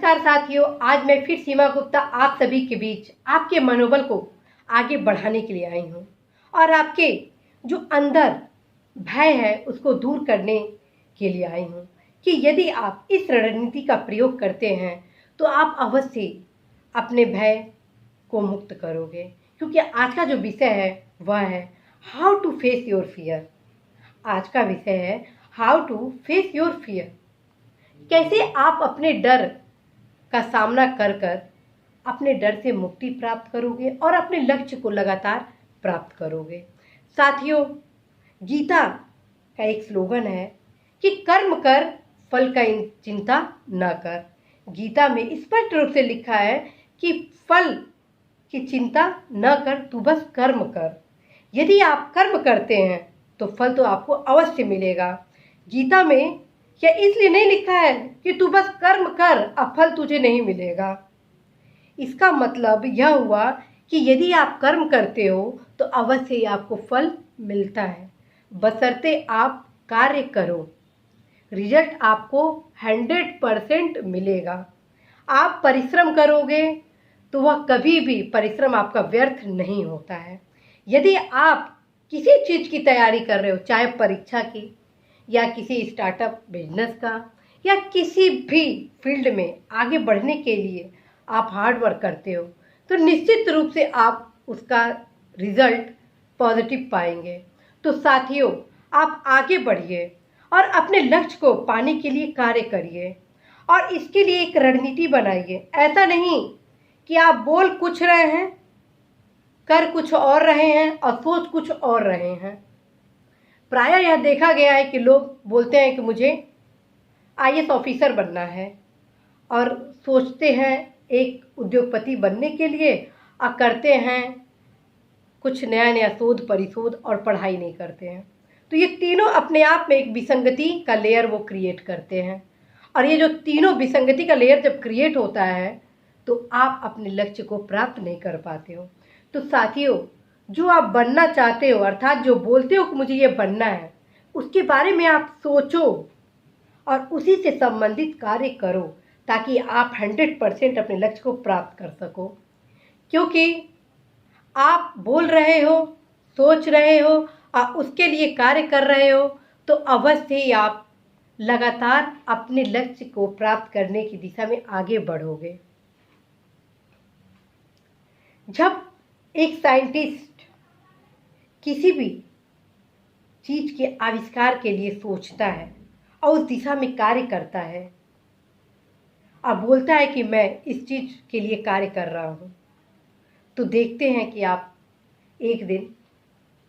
नमस्कार साथियों, आज मैं फिर सीमा गुप्ता आप सभी के बीच आपके मनोबल को आगे बढ़ाने के लिए आई हूँ और आपके जो अंदर भय है उसको दूर करने के लिए आई हूँ कि यदि आप इस रणनीति का प्रयोग करते हैं तो आप अवश्य अपने भय को मुक्त करोगे। क्योंकि आज का जो विषय है वह है how to face your fear. आज का विषय है how to face your fear. कैसे आप अपने डर का सामना कर कर अपने डर से मुक्ति प्राप्त करोगे और अपने लक्ष्य को लगातार प्राप्त करोगे। साथियों, गीता का एक स्लोगन है कि कर्म कर, फल का चिंता न कर। गीता में स्पष्ट रूप से लिखा है कि फल की चिंता न कर, तू बस कर्म कर। यदि आप कर्म करते हैं तो फल तो आपको अवश्य मिलेगा। गीता में यह इसलिए नहीं लिखा है कि तू बस कर्म कर, अब फल तुझे नहीं मिलेगा। इसका मतलब यह हुआ कि यदि आप कर्म करते हो तो अवश्य ही आपको फल मिलता है, बशर्ते आप कार्य करो। रिजल्ट आपको 100% मिलेगा। आप परिश्रम करोगे तो वह कभी भी परिश्रम आपका व्यर्थ नहीं होता है। यदि आप किसी चीज़ की तैयारी कर रहे हो, चाहे परीक्षा की या किसी स्टार्टअप बिजनेस का या किसी भी फील्ड में आगे बढ़ने के लिए आप हार्ड वर्क करते हो, तो निश्चित रूप से आप उसका रिजल्ट पॉजिटिव पाएंगे। तो साथियों, आप आगे बढ़िए और अपने लक्ष्य को पाने के लिए कार्य करिए और इसके लिए एक रणनीति बनाइए। ऐसा नहीं कि आप बोल कुछ रहे हैं, कर कुछ और रहे हैं और सोच कुछ और रहे हैं। प्रायः यह देखा गया है कि लोग बोलते हैं कि मुझे आईएएस ऑफिसर बनना है और सोचते हैं एक उद्योगपति बनने के लिए और करते हैं कुछ नया नया शोध परिशोध और पढ़ाई नहीं करते हैं। तो ये तीनों अपने आप में एक विसंगति का लेयर वो क्रिएट करते हैं और ये जो तीनों विसंगति का लेयर जब क्रिएट होता है तो आप अपने लक्ष्य को प्राप्त नहीं कर पाते हो। तो साथियों, जो आप बनना चाहते हो, अर्थात जो बोलते हो कि मुझे ये बनना है, उसके बारे में आप सोचो और उसी से संबंधित कार्य करो ताकि आप 100% अपने लक्ष्य को प्राप्त कर सको। क्योंकि आप बोल रहे हो, सोच रहे हो और उसके लिए कार्य कर रहे हो तो अवश्य ही आप लगातार अपने लक्ष्य को प्राप्त करने की दिशा में आगे बढ़ोगे। जब एक साइंटिस्ट किसी भी चीज के आविष्कार के लिए सोचता है और उस दिशा में कार्य करता है और बोलता है कि मैं इस चीज के लिए कार्य कर रहा हूं, तो देखते हैं कि आप एक दिन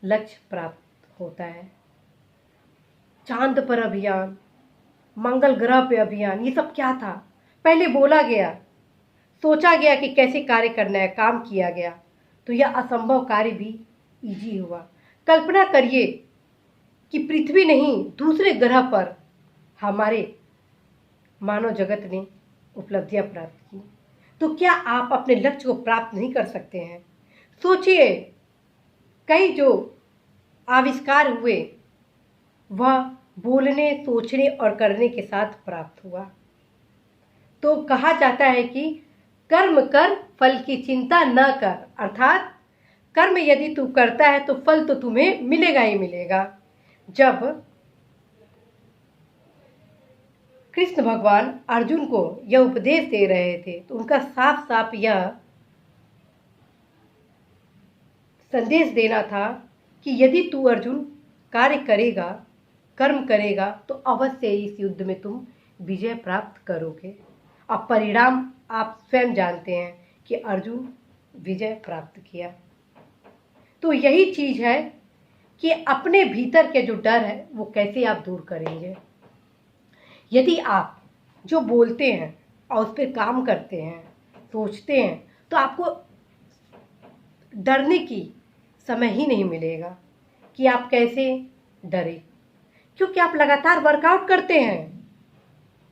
लक्ष्य प्राप्त होता है। चांद पर अभियान, मंगल ग्रह पे अभियान, ये सब क्या था? पहले बोला गया, सोचा गया कि कैसे कार्य करना है, काम किया गया तो यह असंभव कार्य भी इजी हुआ। कल्पना करिए कि पृथ्वी नहीं, दूसरे ग्रह पर हमारे मानव जगत ने उपलब्धियां प्राप्त की, तो क्या आप अपने लक्ष्य को प्राप्त नहीं कर सकते हैं? सोचिए, कई जो आविष्कार हुए वह बोलने, सोचने और करने के साथ प्राप्त हुआ। तो कहा जाता है कि कर्म कर, फल की चिंता न कर, अर्थात कर्म यदि तू करता है तो फल तो तुम्हें मिलेगा ही मिलेगा। जब कृष्ण भगवान अर्जुन को यह उपदेश दे रहे थे तो उनका साफ साफ यह संदेश देना था कि यदि तू अर्जुन कार्य करेगा, कर्म करेगा तो अवश्य इस युद्ध में तुम विजय प्राप्त करोगे। अब परिणाम आप स्वयं जानते हैं कि अर्जुन विजय प्राप्त किया। तो यही चीज है कि अपने भीतर के जो डर है वो कैसे आप दूर करेंगे। यदि आप जो बोलते हैं और उस पर काम करते हैं, सोचते हैं, तो आपको डरने की समय ही नहीं मिलेगा कि आप कैसे डरे। क्योंकि आप लगातार वर्कआउट करते हैं,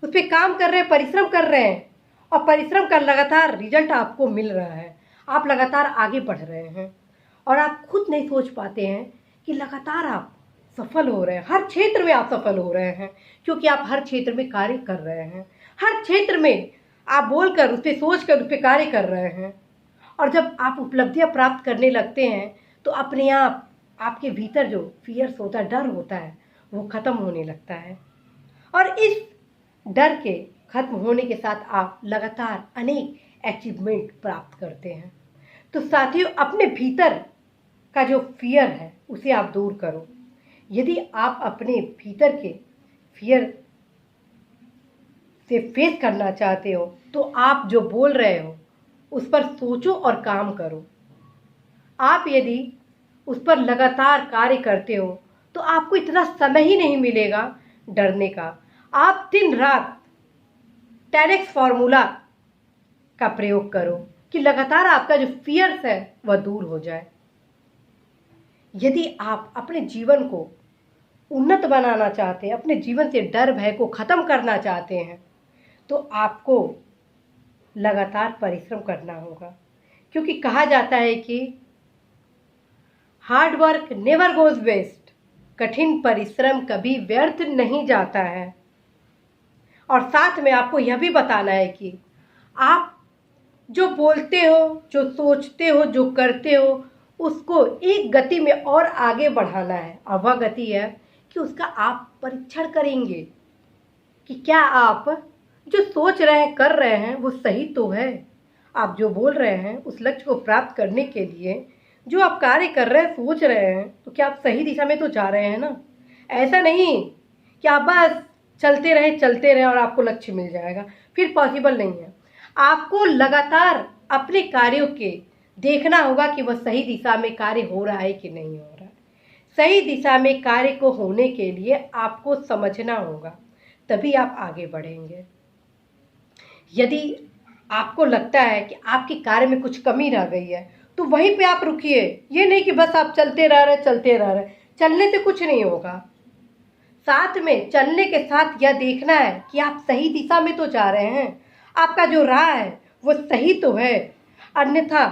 उस पर काम कर रहे हैं, परिश्रम कर रहे हैं और परिश्रम का लगातार रिजल्ट आपको मिल रहा है। आप लगातार आगे बढ़ रहे हैं और आप खुद नहीं सोच पाते हैं कि लगातार आप सफल हो रहे हैं। हर क्षेत्र में आप सफल हो रहे हैं क्योंकि आप हर क्षेत्र में कार्य कर रहे हैं। हर क्षेत्र में आप बोलकर, उस पर सोचकर, उस पर कार्य कर रहे हैं। और जब आप उपलब्धियां प्राप्त करने लगते हैं तो अपने आप आपके भीतर जो फियर्स होता है, डर होता है, वो खत्म होने लगता है। और इस डर के खत्म होने के साथ आप लगातार अनेक अचीवमेंट प्राप्त करते हैं। तो साथियों, अपने भीतर का जो फियर है उसे आप दूर करो। यदि आप अपने भीतर के फियर से फेस करना चाहते हो तो आप जो बोल रहे हो उस पर सोचो और काम करो। आप यदि उस पर लगातार कार्य करते हो तो आपको इतना समय ही नहीं मिलेगा डरने का। आप दिन रात 10x फॉर्मूला का प्रयोग करो कि लगातार आपका जो फियर्स है वह दूर हो जाए। यदि आप अपने जीवन को उन्नत बनाना चाहते हैं, अपने जीवन से डर भय को खत्म करना चाहते हैं, तो आपको लगातार परिश्रम करना होगा। क्योंकि कहा जाता है कि hard work never goes waste, कठिन परिश्रम कभी व्यर्थ नहीं जाता है। और साथ में आपको यह भी बताना है कि आप जो बोलते हो, जो सोचते हो, जो करते हो, उसको एक गति में और आगे बढ़ाना है। और वह गति है कि उसका आप परीक्षण करेंगे कि क्या आप जो सोच रहे हैं, कर रहे हैं, वो सही तो है। आप जो बोल रहे हैं उस लक्ष्य को प्राप्त करने के लिए जो आप कार्य कर रहे हैं, सोच रहे हैं, तो क्या आप सही दिशा में तो जा रहे हैं ना। ऐसा नहीं कि आप बस चलते रहे और आपको लक्ष्य मिल जाएगा, फिर पॉसिबल नहीं है। आपको लगातार अपने कार्यों के देखना होगा कि वह सही दिशा में कार्य हो रहा है कि नहीं हो रहा है। सही दिशा में कार्य को होने के लिए आपको समझना होगा, तभी आप आगे बढ़ेंगे। यदि आपको लगता है कि आपके कार्य में कुछ कमी रह गई है तो वहीं पे आप रुकिए। ये नहीं कि बस आप चलते रह रहे। चलने से कुछ नहीं होगा। साथ में चलने के साथ यह देखना है कि आप सही दिशा में तो जा रहे हैं, आपका जो राह है वो सही तो है। अन्यथा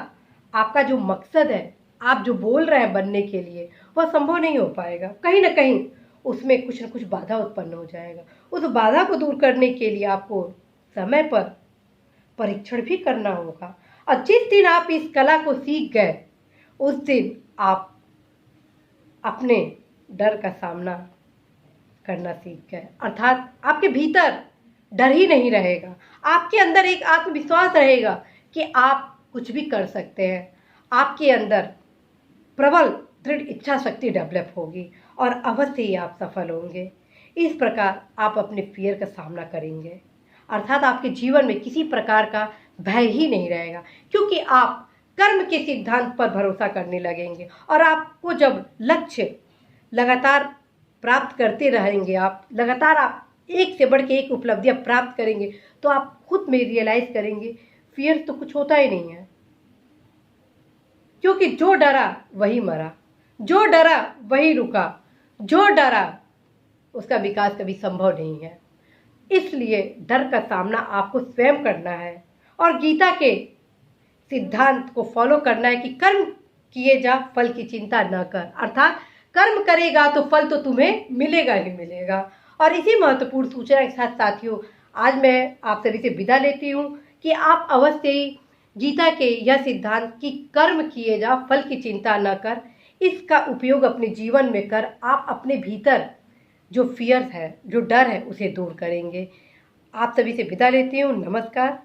आपका जो मकसद है, आप जो बोल रहे हैं बनने के लिए, वह संभव नहीं हो पाएगा। कहीं ना कहीं उसमें कुछ न कुछ बाधा उत्पन्न हो जाएगा। उस बाधा को दूर करने के लिए आपको समय पर परीक्षण भी करना होगा। और जिस दिन आप इस कला को सीख गए उस दिन आप अपने डर का सामना करना सीख गए। अर्थात आपके भीतर डर ही नहीं रहेगा, आपके अंदर एक आत्मविश्वास रहेगा कि आप कुछ भी कर सकते हैं। आपके अंदर प्रबल दृढ़ इच्छा शक्ति डेवलप होगी और अवश्य ही आप सफल होंगे। इस प्रकार आप अपने फियर का सामना करेंगे। अर्थात आपके जीवन में किसी प्रकार का भय ही नहीं रहेगा, क्योंकि आप कर्म के सिद्धांत पर भरोसा करने लगेंगे। और आपको जब लक्ष्य लगातार प्राप्त करते रहेंगे, आप लगातार आप एक से बढ़ के एक उपलब्धियां प्राप्त करेंगे, तो आप खुद में रियलाइज करेंगे फियर तो कुछ होता ही नहीं है। क्योंकि जो डरा वही मरा, जो डरा वही रुका, जो डरा उसका विकास कभी संभव नहीं है। इसलिए डर का सामना आपको स्वयं करना है और गीता के सिद्धांत को फॉलो करना है कि कर्म किए जा, फल की चिंता न कर। अर्थात कर्म करेगा तो फल तो तुम्हें मिलेगा ही मिलेगा। और इसी महत्वपूर्ण सूचना के साथ साथियों, आज मैं आप सभी से विदा लेती हूँ कि आप अवश्य ही गीता के यह सिद्धांत कि कर्म किए जा, फल की चिंता न कर, इसका उपयोग अपने जीवन में कर आप अपने भीतर जो फियर है, जो डर है, उसे दूर करेंगे। आप सभी से विदा लेती हूँ। नमस्कार।